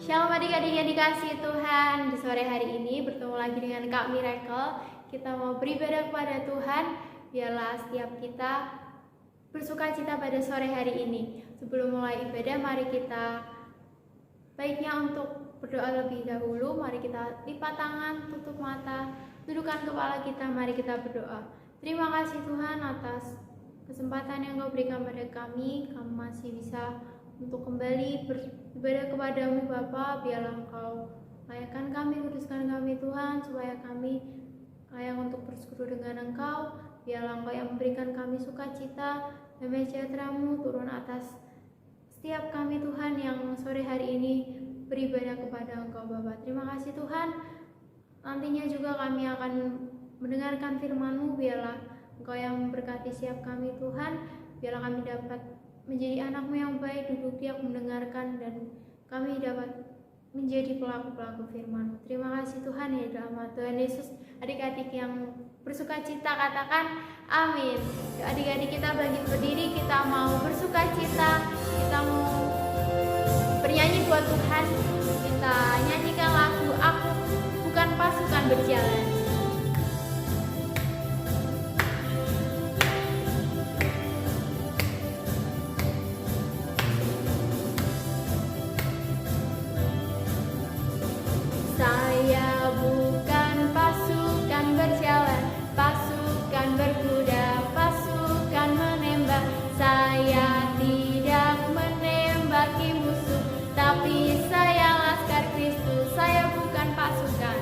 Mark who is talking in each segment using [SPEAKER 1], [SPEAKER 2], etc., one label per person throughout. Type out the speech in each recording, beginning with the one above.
[SPEAKER 1] Shalom adik-adik yang dikasihi Tuhan. Di sore hari ini bertemu lagi dengan Kak Miracle. Kita mau beribadah kepada Tuhan. Biarlah setiap kita bersuka cita pada sore hari ini. Sebelum mulai ibadah, mari kita baiknya untuk berdoa lebih dahulu. Mari kita lipat tangan, tutup mata, dudukkan kepala kita, mari kita berdoa. Terima kasih Tuhan atas kesempatan yang Kau berikan pada kami. Kami masih bisa untuk kembali beribadah kepadamu Bapa. Biarlah Engkau layakkan kami, kuduskan kami Tuhan, supaya kami layak untuk bersekutu dengan Engkau. Biarlah Engkau yang memberikan kami sukacita, damai sejahtera-Mu turun atas setiap kami Tuhan yang sore hari ini beribadah kepada Engkau Bapa. Terima kasih Tuhan. Nantinya juga kami akan mendengarkan firman-Mu. Biarlah Engkau yang memberkati setiap kami Tuhan. Biarlah kami dapat menjadi anak-Mu yang baik, duduk diam mendengarkan, dan kami dapat menjadi pelaku-pelaku firman. Terima kasih Tuhan, ya dalam nama Tuhan Yesus. Adik-adik yang bersuka cita katakan amin. Adik-adik kita bangkit berdiri, kita mau bersuka cita, kita mau bernyanyi buat Tuhan. Kita nyanyikan lagu Aku Bukan Pasukan Berjalan. Saya bukan pasukan berjalan, pasukan berkuda, pasukan menembak. Saya tidak menembaki musuh, tapi saya laskar Kristus. Saya bukan pasukan.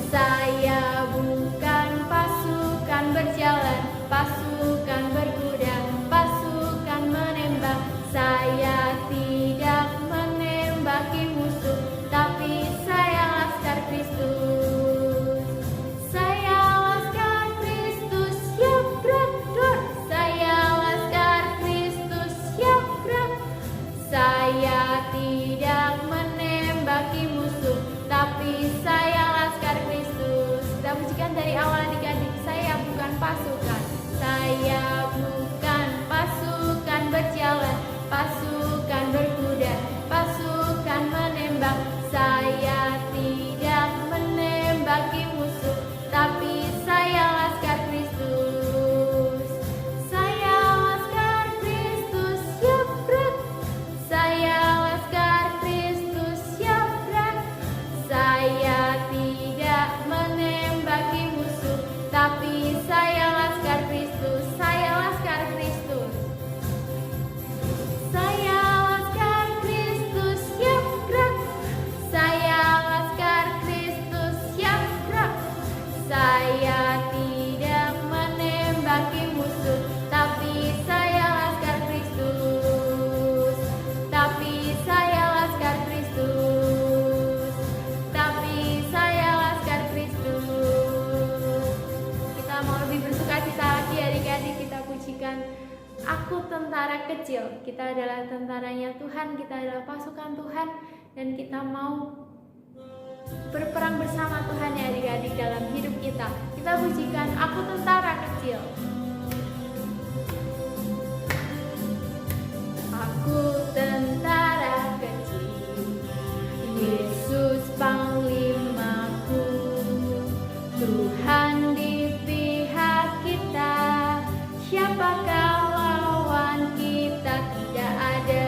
[SPEAKER 1] Saya bukan pasukan berjalan, pasukan berkuda, pasukan menembak. Saya tidak menembaki musuh, tapi saya laskar Kristus. Saya laskar Kristus, siap gerak dor. Saya laskar Kristus, siap gerak. Saya tidak menembaki musuh, tapi saya laskar Kristus. Kita pujikan dari awal adik-adik. Saya bukan pasukan, saya bukan pasukan berjalan, pasukan berkuda, pasukan menembak. Saya tidak menembaki musuh, tapi saya laskar Kristus. Saya laskar Kristus, siap gerak. Saya laskar Kristus, siap gerak. Saya tidak menembaki musuh, tapi saya laskar Kristus. Saya laskar Kristus. Saya laskar Kristus, siap gerak. Saya laskar Kristus, siap gerak. Saya tidak menembaki musuh, tapi saya laskar Kristus. Tapi saya laskar Kristus. Tapi saya laskar Kristus. Kita mau lebih bersuka cita lagi adik-adik. Kita pujikan Aku Tentara Kecil. Kita adalah tentaranya Tuhan, kita adalah pasukan Tuhan, dan kita mau berperang bersama Tuhan ya adik-adik dalam hidup kita. Kita pujikan Aku Tentara Kecil. Aku tentara kecil, Yesus panglimaku, Tuhan di pihak kita. Siapakah lawan kita? Tidak ada.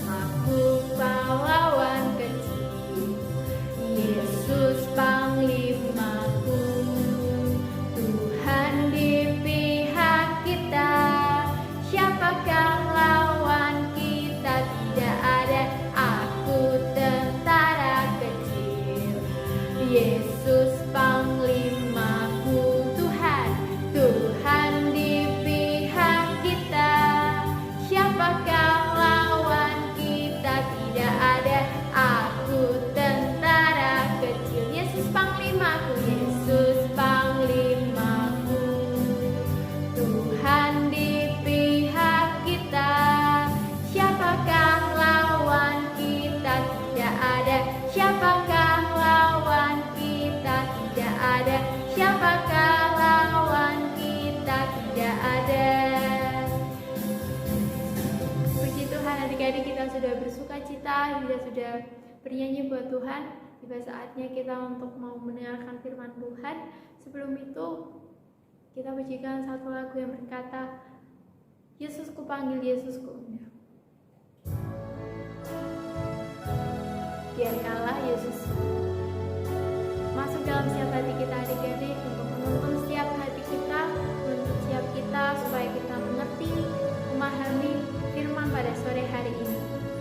[SPEAKER 1] Aku pahlawan kecil, Yesus panglima. sudah bersuka cita, kita sudah bernyanyi buat Tuhan, tiba saatnya kita untuk mau mendengarkan firman Tuhan. Sebelum itu kita pujikan satu lagu yang berkata, Yesusku panggil, Yesusku undang. Biarkanlah Yesus masuk dalam setiap hati kita adik-adik untuk menuntun setiap hati kita, menuntun setiap kita supaya kita mengerti, memahami firman pada sore hari ini.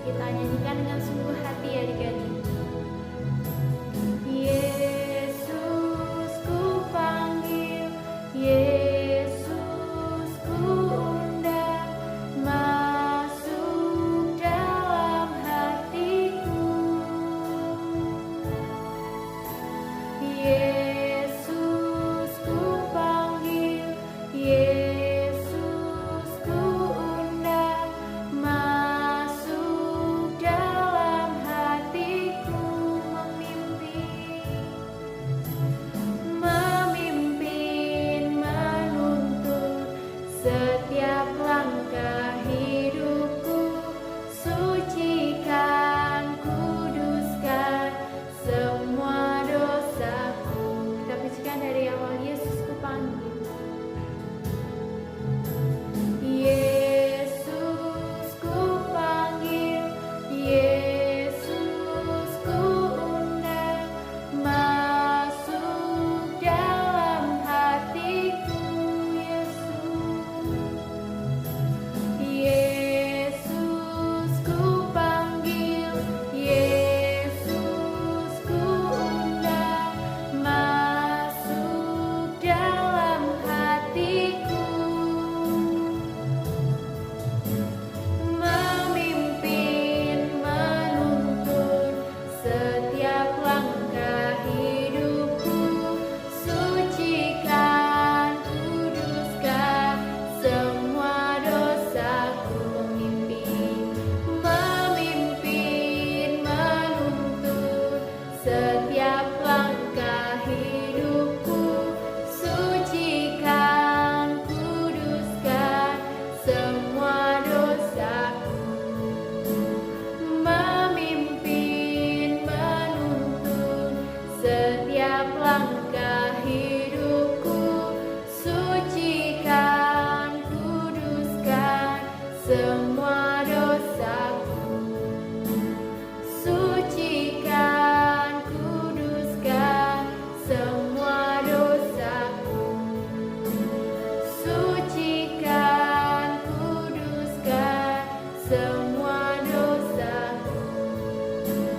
[SPEAKER 1] Kita nyanyikan dengan sungguh hati adik-adik. Yesus ku panggil, Yesus ku undang, masuk dalam hatiku. Yesus ku panggil, Yesus ku undang, masuk dalam hatiku. Memimpin, menuntun setiap langkah hidupku, sucikan, kuduskan semua dosaku. Kita pujikan dari awal. Yesus ku panggil, Yesus ku panggil, Yesus ku undang, masuk dalam hatiku. Yesus ku panggil, Yesus ku undang, masuk dalam hatiku. Memimpin, menuntun setiap langkah hidupku, sucikan, kuduskan semua dosaku. Memimpin, menuntun setiap langkah hidupku, sucikan, kuduskan semua dosaku. Memimpin, menuntun setiap langkah hidupku, sucikan, kuduskan semua dosaku. Sucikan, kuduskan semua dosaku. Sucikan, kuduskan semua dosaku.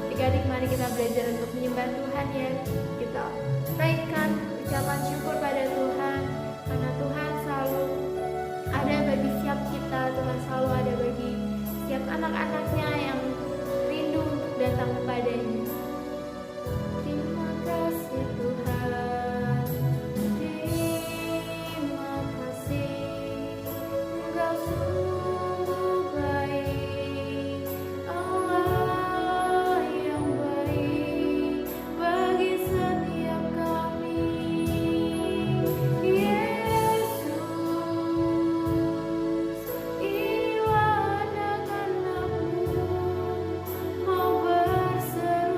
[SPEAKER 1] Adik-adik, mari kita belajar untuk menyembah Tuhan ya. Kita naikkan ucapan syukur pada Tuhan, karena Tuhan selalu ada bagi setiap kita. Tuhan selalu ada bagi setiap anak-anaknya yang rindu untuk datang kepadanya. Terima kasih Tuhan, terima kasih, Engkau sungguh baik, Allah yang baik bagi setiap kami. Yesus, inilah anak-anakmu mau berseru.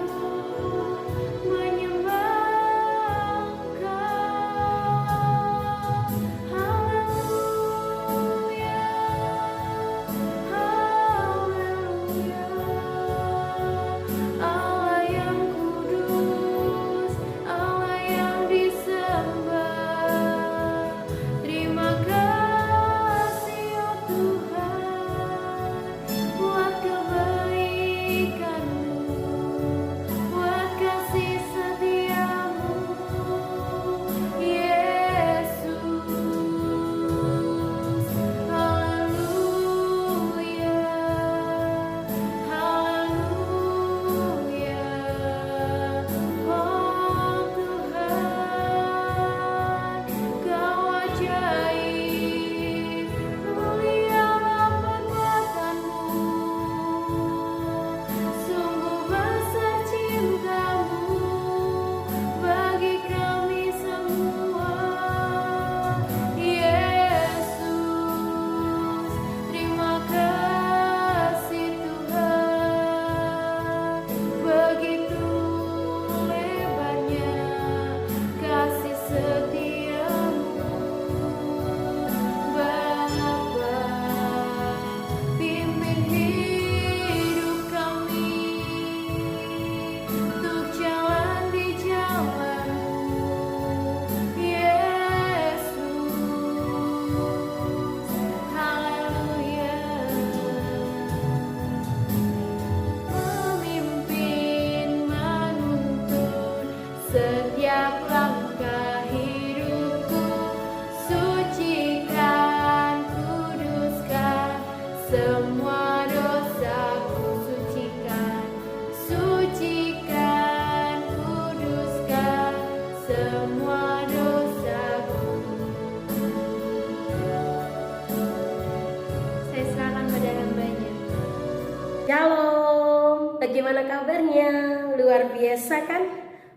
[SPEAKER 2] bagaimana kabarnya? Luar biasa kan?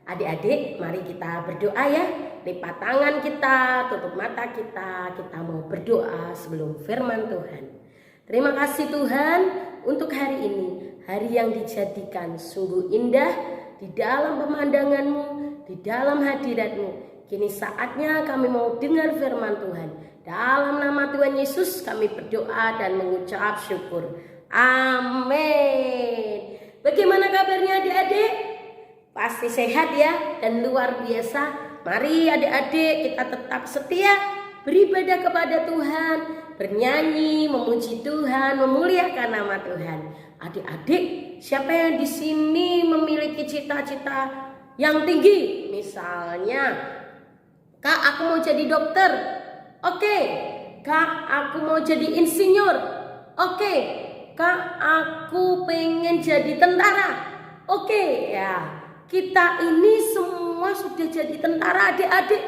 [SPEAKER 2] Adik-adik, mari kita berdoa ya. Lipat tangan kita, tutup mata kita mau berdoa sebelum firman Tuhan. Terima kasih Tuhan untuk hari ini, hari yang dijadikan sungguh indah di dalam pemandangan-Mu, di dalam hadirat-Mu. Kini saatnya kami mau dengar firman Tuhan. Dalam nama Tuhan Yesus kami berdoa dan mengucap syukur. Amin. Bagaimana kabarnya adik-adik? Pasti sehat ya dan luar biasa. Mari adik-adik kita tetap setia beribadah kepada Tuhan, bernyanyi, memuji Tuhan, memuliakan nama Tuhan. Adik-adik, siapa yang di sini memiliki cita-cita yang tinggi? Misalnya, Kak, aku mau jadi dokter. Oke. Kak, aku mau jadi insinyur. Oke. Kak, aku pengen jadi tentara. Oke, ya. Kita ini semua sudah jadi tentara adik-adik.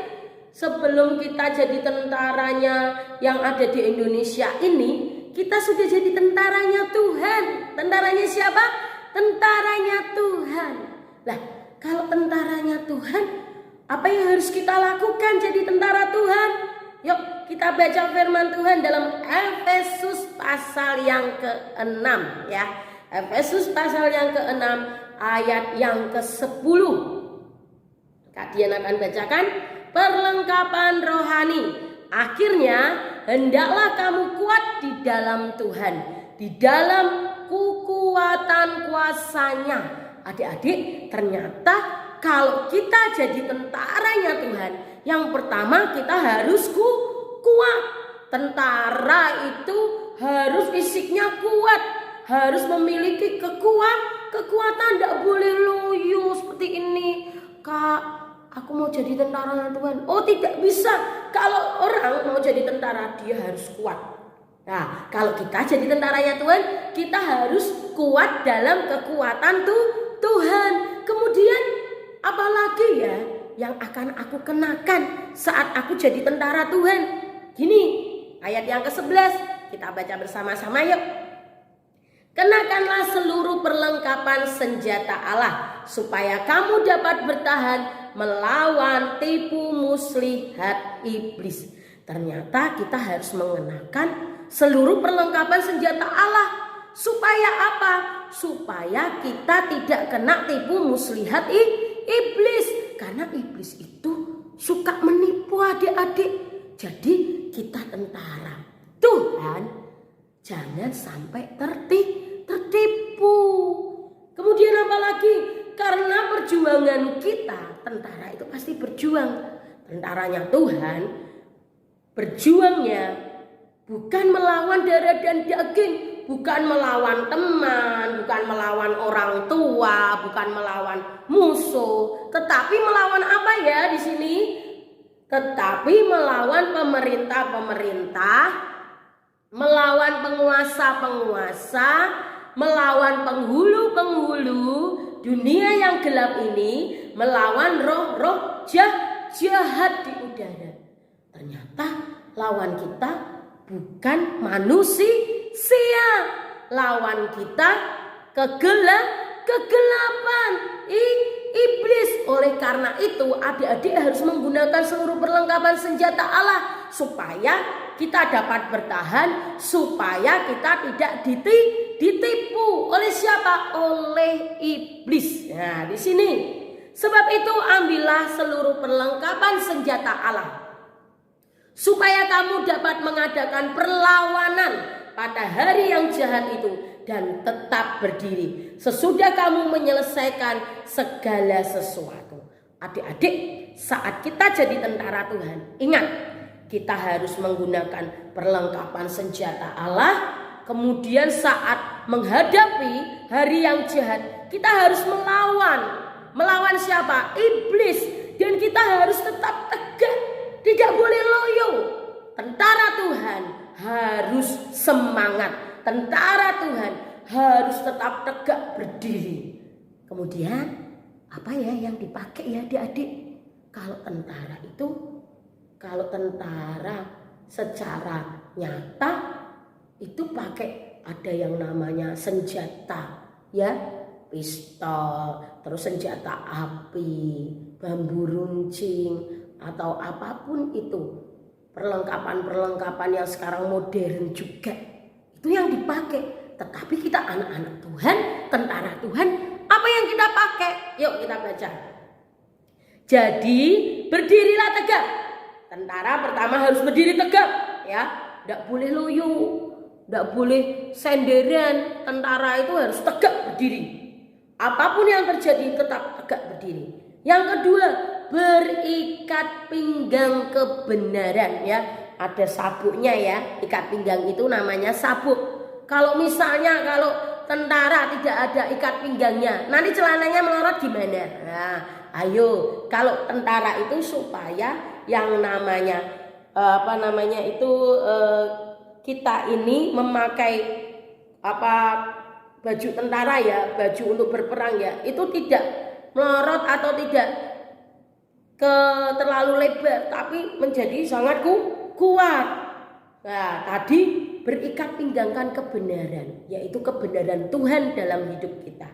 [SPEAKER 2] Sebelum kita jadi tentaranya yang ada di Indonesia ini, kita sudah jadi tentaranya Tuhan. Tentaranya siapa? Tentaranya Tuhan. Lah, kalau tentaranya Tuhan, apa yang harus kita lakukan jadi tentara Tuhan? Yuk kita baca firman Tuhan dalam Efesus pasal yang ke-6 ya. Efesus pasal yang ke-6 ayat yang ke-10. Kak Dian akan bacakan perlengkapan rohani. Akhirnya hendaklah kamu kuat di dalam Tuhan, di dalam kekuatan kuasa-Nya. Adik-adik, ternyata kalau kita jadi tentaranya Tuhan, yang pertama kita harus kuat. Tentara itu harus fisiknya kuat, harus memiliki kekuatan, tidak boleh loyo seperti ini. Kak, aku mau jadi tentaranya Tuhan. Oh, tidak bisa. Kalau orang mau jadi tentara, dia harus kuat. Nah, kalau kita jadi tentaranya Tuhan, kita harus kuat dalam kekuatan Tuhan. Kemudian apalagi ya yang akan aku kenakan saat aku jadi tentara Tuhan? Gini, ayat yang ke-11 kita baca bersama-sama yuk. Kenakanlah seluruh perlengkapan senjata Allah supaya kamu dapat bertahan melawan tipu muslihat iblis. Ternyata kita harus mengenakan seluruh perlengkapan senjata Allah. Supaya apa? Supaya kita tidak kena tipu muslihat iblis. Karena iblis itu suka menipu adik-adik. Jadi kita tentara Tuhan jangan sampai tertipu. Kemudian apa lagi? Karena perjuangan kita, tentara itu pasti berjuang. Tentaranya Tuhan berjuangnya bukan melawan darah dan daging, bukan melawan teman, bukan melawan orang tua, bukan melawan musuh, tetapi melawan apa ya di sini? Tetapi melawan pemerintah-pemerintah, melawan penguasa-penguasa, melawan penghulu-penghulu dunia yang gelap ini, melawan roh-roh jahat di udara. Ternyata lawan kita bukan manusia, lawan kita kegelapan iblis. Oleh karena itu adik-adik harus menggunakan seluruh perlengkapan senjata Allah supaya kita dapat bertahan, supaya kita tidak ditipu oleh siapa? Oleh iblis. Nah, di sini. Sebab itu ambillah seluruh perlengkapan senjata Allah supaya kamu dapat mengadakan perlawanan pada hari yang jahat itu dan tetap berdiri sesudah kamu menyelesaikan segala sesuatu. Adik-adik, saat kita jadi tentara Tuhan, ingat, kita harus menggunakan perlengkapan senjata Allah. Kemudian saat menghadapi hari yang jahat, kita harus melawan siapa? Iblis. Dan kita harus tetap tegak, tidak boleh loyo. Tentara Tuhan harus semangat, tentara Tuhan harus tetap tegak berdiri. Kemudian apa ya yang dipakai ya adik-adik? Kalau tentara secara nyata itu pakai ada yang namanya senjata ya, pistol, terus senjata api, bambu runcing, atau apapun itu. Perlengkapan-perlengkapan yang sekarang modern juga. Itu yang dipakai. Tetapi kita anak-anak Tuhan, tentara Tuhan, apa yang kita pakai? Yuk kita baca. Jadi berdirilah tegak. Tentara pertama harus berdiri tegak, ya. Tidak boleh loyo, tidak boleh senderan. Tentara itu harus tegak berdiri. Apapun yang terjadi tetap tegak berdiri. Yang kedua, berikat pinggang kebenaran, ya. Ada sabuknya, ya. Ikat pinggang itu namanya sabuk. Kalau misalnya tentara tidak ada ikat pinggangnya, nanti celananya melorot gimana? Nah, ayo, kalau tentara itu supaya yang namanya kita ini memakai baju tentara, ya, baju untuk berperang, ya, itu tidak melorot atau tidak terlalu lebar, tapi menjadi sangat kuat. Nah, tadi berikat pinggangkan kebenaran, yaitu kebenaran Tuhan dalam hidup kita,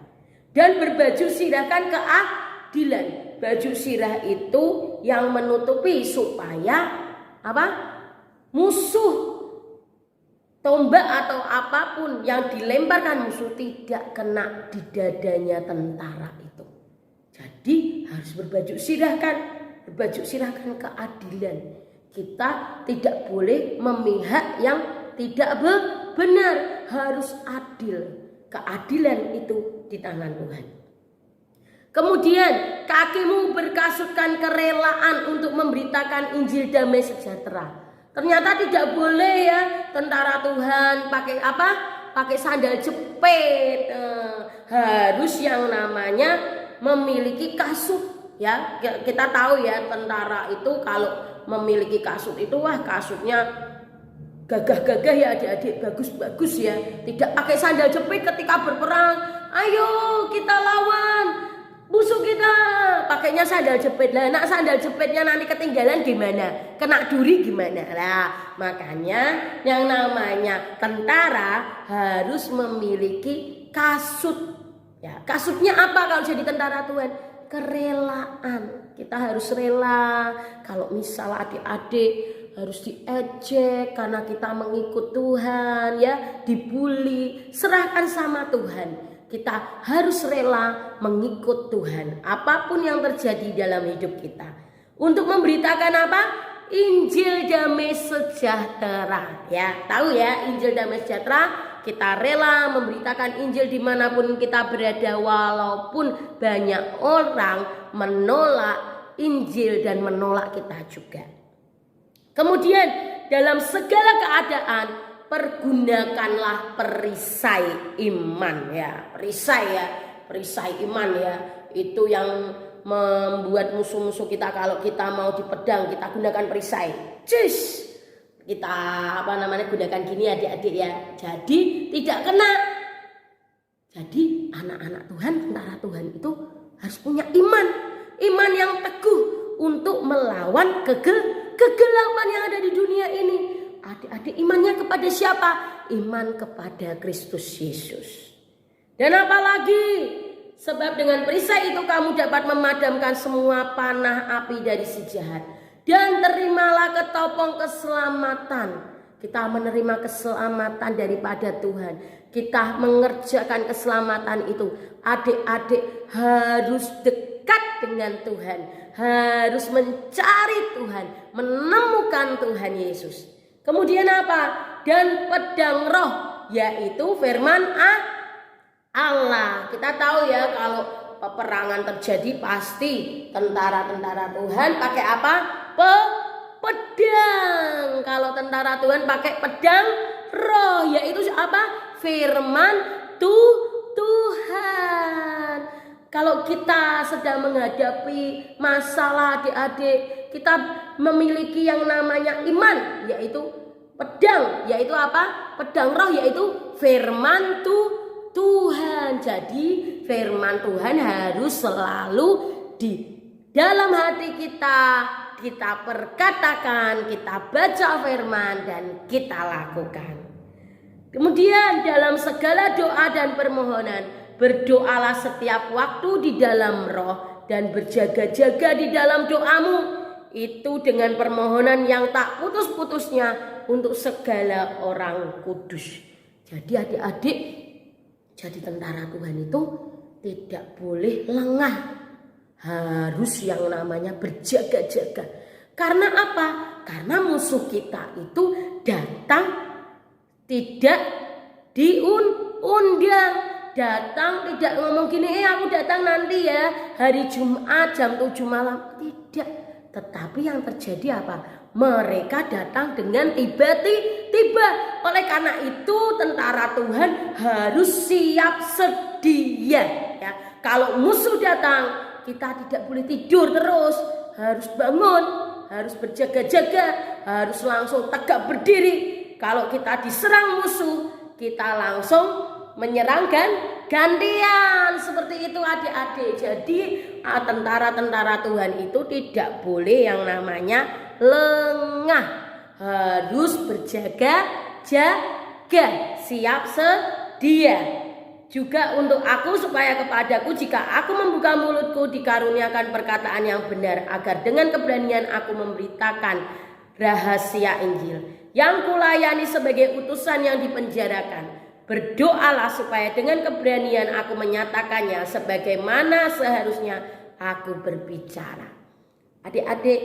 [SPEAKER 2] dan berbaju sirahkan keadilan. Baju sirah itu yang menutupi supaya musuh, tombak atau apapun yang dilemparkan musuh tidak kena di dadanya tentara itu. Jadi harus berbaju sirahkan keadilan. Kita tidak boleh memihak yang tidak benar, harus adil. Keadilan itu di tangan Tuhan. Kemudian kakimu berkasutkan kerelaan untuk memberitakan Injil damai sejahtera. Ternyata tidak boleh, ya, tentara Tuhan pakai sandal jepit. Harus yang namanya memiliki kasut, ya. Kita tahu, ya, tentara itu kalau memiliki kasut itu, wah, kasutnya gagah-gagah, ya adik-adik, bagus-bagus, ya. Tidak pakai sandal jepit ketika berperang. Ayo kita lawan musuh kita, pakainya sandal jepit. Lah, nak sandal jepitnya nanti ketinggalan gimana? Kena duri gimana? Lah, makanya yang namanya tentara harus memiliki kasut. Ya, kasutnya apa kalau jadi tentara Tuhan? Kerelaan. Kita harus rela. Kalau misal adik-adik harus diejek karena kita mengikut Tuhan, ya, dibully, serahkan sama Tuhan. Kita harus rela mengikut Tuhan apapun yang terjadi dalam hidup kita, untuk memberitakan apa? Injil damai sejahtera, ya. Tahu, ya, Injil damai sejahtera. Kita rela memberitakan Injil dimanapun kita berada, walaupun banyak orang menolak Injil dan menolak kita juga. Kemudian dalam segala keadaan pergunakanlah perisai iman, ya. Perisai iman, ya. Itu yang membuat musuh-musuh kita, kalau kita mau dipedang, kita gunakan perisai. Cus. Kita gunakan gini, adik-adik, ya. Jadi tidak kena. Jadi anak-anak Tuhan, tentara Tuhan itu harus punya iman yang teguh untuk melawan kegelapan yang ada di dunia ini. Adik-adik, imannya kepada siapa? Iman kepada Kristus Yesus. Dan apalagi, sebab dengan perisai itu kamu dapat memadamkan semua panah api dari si jahat. Dan terimalah ketopong keselamatan. Kita menerima keselamatan daripada Tuhan. Kita mengerjakan keselamatan itu. Adik-adik harus dekat dengan Tuhan, harus mencari Tuhan, menemukan Tuhan Yesus. Kemudian apa? Dan pedang roh, yaitu firman Allah. Kita tahu, ya, kalau peperangan terjadi pasti tentara-tentara Tuhan pakai apa? Pedang. Kalau tentara Tuhan pakai pedang roh, yaitu apa? Firman Tuhan. Kalau kita sedang menghadapi masalah, adik-adik, kita memiliki yang namanya iman, yaitu pedang, yaitu apa? Pedang roh, yaitu firman Tuhan. Jadi firman Tuhan harus selalu di dalam hati kita. Kita perkatakan, kita baca firman, dan kita lakukan. Kemudian dalam segala doa dan permohonan Berdoalah setiap waktu di dalam roh dan berjaga-jaga di dalam doamu. Itu dengan permohonan yang tak putus-putusnya untuk segala orang kudus. Jadi adik-adik, jadi tentara Tuhan itu tidak boleh lengah. Harus yang namanya berjaga-jaga. Karena apa? Karena musuh kita itu datang tidak diundang. Datang tidak ngomong gini, aku datang nanti ya hari Jumat jam 7 malam. Tidak. Tetapi yang terjadi apa? Mereka datang dengan tiba-tiba. Oleh karena itu tentara Tuhan harus siap sedia. Ya. Kalau musuh datang, kita tidak boleh tidur terus. Harus bangun, harus berjaga-jaga, harus langsung tegak berdiri. Kalau kita diserang musuh, kita langsung menyerang gantian. Seperti itu adik-adik. Jadi tentara-tentara Tuhan itu tidak boleh yang namanya lengah. Harus berjaga-jaga, siap sedia. Juga untuk aku supaya kepadaku jika aku membuka mulutku dikaruniakan perkataan yang benar, agar dengan keberanian aku memberitakan rahasia Injil yang kulayani sebagai utusan yang dipenjarakan. Berdoalah supaya dengan keberanian aku menyatakannya sebagaimana seharusnya aku berbicara. Adik-adik,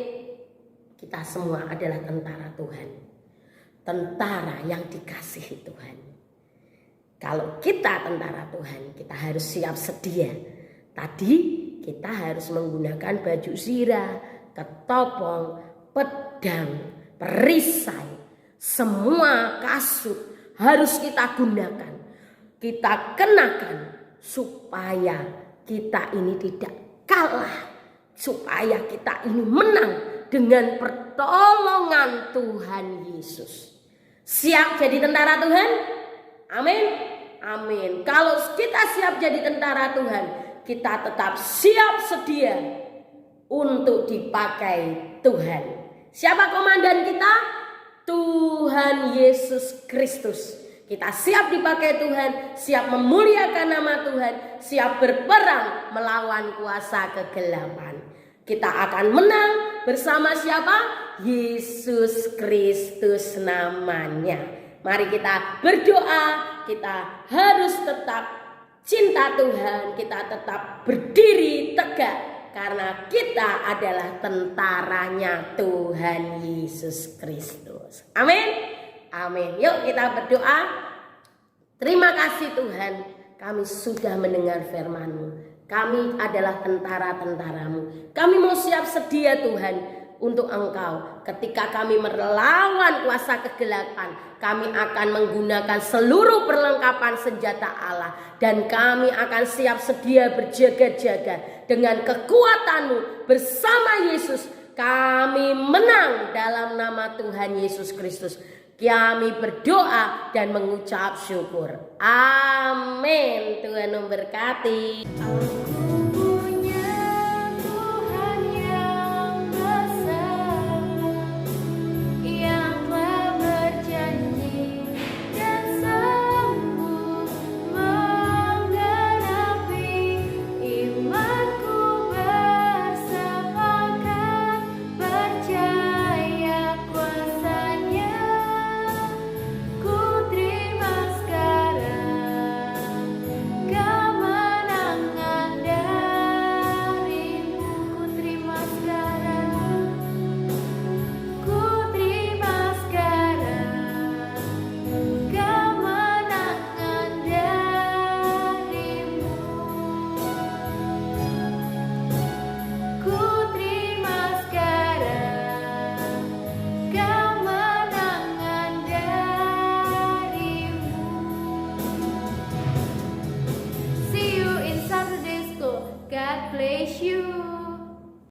[SPEAKER 2] kita semua adalah tentara Tuhan. Tentara yang dikasihi Tuhan. Kalau kita tentara Tuhan, kita harus siap sedia. Tadi kita harus menggunakan baju zirah, ketopong, pedang, perisai, semua kasut harus kita gunakan. Kita kenakan supaya kita ini tidak kalah. Supaya kita ini menang dengan pertolongan Tuhan Yesus. Siap jadi tentara Tuhan? Amin. Amin. Kalau kita siap jadi tentara Tuhan, kita tetap siap sedia untuk dipakai Tuhan. Siapa komandan kita? Tuhan Yesus Kristus. Kita siap dipakai Tuhan, siap memuliakan nama Tuhan, siap berperang melawan kuasa kegelapan. Kita akan menang bersama siapa? Yesus Kristus namanya. Mari kita berdoa, kita harus tetap cinta Tuhan, kita tetap berdiri tegak karena kita adalah tentaranya Tuhan Yesus Kristus. Amin. Amin. Yuk kita berdoa. Terima kasih Tuhan, kami sudah mendengar firman-Mu. Kami adalah tentara-tentaramu. Kami mau siap sedia Tuhan untuk Engkau. Ketika kami melawan kuasa kegelapan, kami akan menggunakan seluruh perlengkapan senjata Allah. Dan kami akan siap sedia berjaga-jaga. Dengan kekuatan-Mu bersama Yesus, kami menang dalam nama Tuhan Yesus Kristus. Kami berdoa dan mengucap syukur. Amin. Tuhan memberkati.